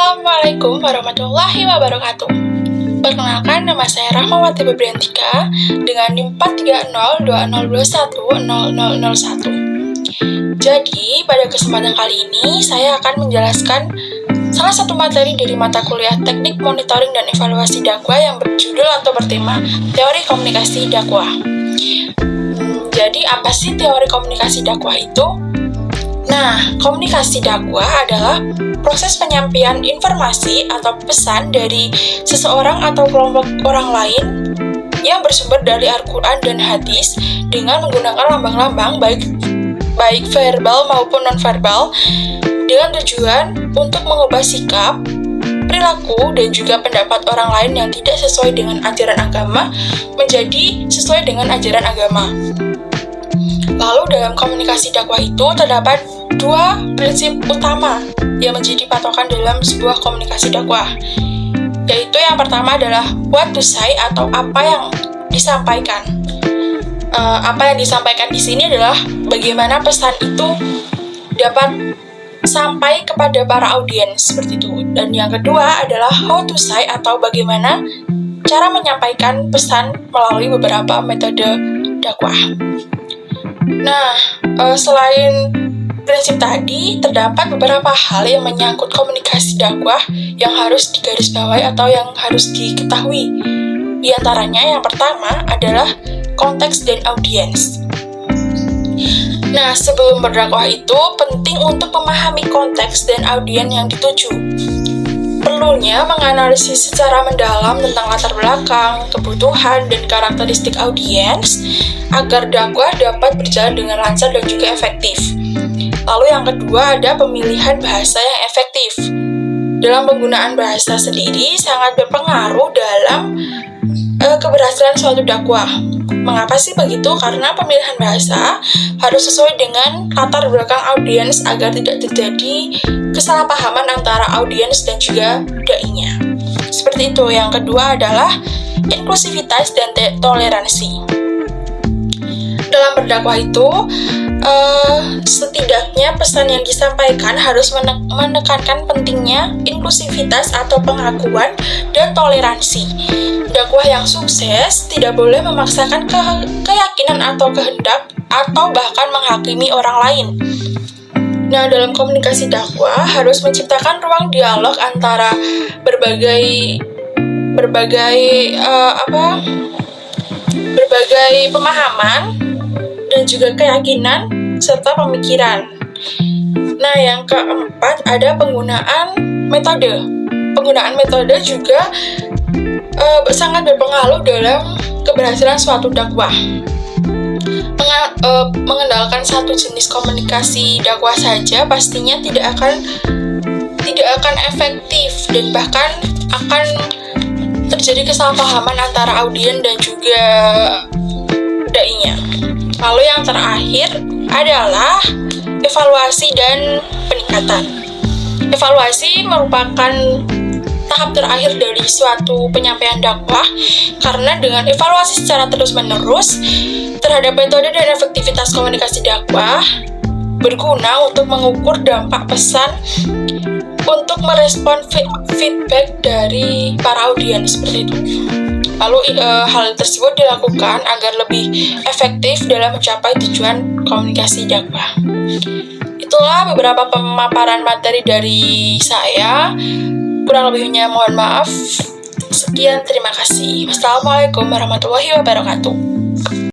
Assalamualaikum warahmatullahi wabarakatuh. Perkenalkan, nama saya Rahmawati Febriantika dengan NIM 43020210001. Jadi, pada kesempatan kali ini saya akan menjelaskan salah satu materi dari mata kuliah Teknik Monitoring dan Evaluasi Dakwah yang berjudul atau bertema Teori Komunikasi Dakwah. Jadi, apa sih teori komunikasi dakwah itu? Nah, komunikasi dakwah adalah proses penyampaian informasi atau pesan dari seseorang atau kelompok orang lain yang bersumber dari Al-Quran dan hadis dengan menggunakan lambang-lambang baik verbal maupun non-verbal dengan tujuan untuk mengubah sikap, perilaku, dan juga pendapat orang lain yang tidak sesuai dengan ajaran agama menjadi sesuai dengan ajaran agama. Lalu dalam komunikasi dakwah itu terdapat dua prinsip utama yang menjadi patokan dalam sebuah komunikasi dakwah, yaitu yang pertama adalah what to say atau apa yang disampaikan. Apa yang disampaikan di sini adalah bagaimana pesan itu dapat sampai kepada para audiens seperti itu. Dan yang kedua adalah how to say atau bagaimana cara menyampaikan pesan melalui beberapa metode dakwah. Nah, selain prinsip tadi, terdapat beberapa hal yang menyangkut komunikasi dakwah yang harus digarisbawahi atau yang harus diketahui. Di antaranya, yang pertama adalah konteks dan audiens. Nah, sebelum berdakwah itu penting untuk memahami konteks dan audiens yang dituju. Perlunya menganalisis secara mendalam tentang latar belakang, kebutuhan, dan karakteristik audiens agar dakwah dapat berjalan dengan lancar dan juga efektif. Lalu yang kedua ada pemilihan bahasa yang efektif. Dalam penggunaan bahasa sendiri sangat berpengaruh dalam keberhasilan suatu dakwah. Mengapa sih begitu? Karena pemilihan bahasa harus sesuai dengan latar belakang audiens agar tidak terjadi kesalahpahaman antara audiens dan juga dai-nya. Seperti itu. Yang kedua adalah inklusivitas dan toleransi. Dalam berdakwah itu, setidaknya pesan yang disampaikan harus menekankan pentingnya inklusivitas atau pengakuan dan toleransi. Dakwah yang sukses tidak boleh memaksakan keyakinan atau kehendak atau bahkan menghakimi orang lain. Nah, dalam komunikasi dakwah harus menciptakan ruang dialog antara berbagai pemahaman dan juga keyakinan serta pemikiran. Nah, yang keempat ada penggunaan metode. Penggunaan metode juga sangat berpengaruh dalam keberhasilan suatu dakwah. Mengandalkan satu jenis komunikasi dakwah saja pastinya tidak akan efektif dan bahkan akan terjadi kesalahpahaman antara audiens dan juga dai-nya. Lalu yang terakhir adalah evaluasi dan peningkatan. Evaluasi merupakan tahap terakhir dari suatu penyampaian dakwah karena dengan evaluasi secara terus-menerus terhadap metode dan efektivitas komunikasi dakwah berguna untuk mengukur dampak pesan untuk merespon feedback dari para audiens seperti itu. Lalu hal tersebut dilakukan agar lebih efektif dalam mencapai tujuan komunikasi dakwah. Itulah beberapa pemaparan materi dari saya. Kurang lebihnya mohon maaf. Sekian, terima kasih. Wassalamualaikum warahmatullahi wabarakatuh.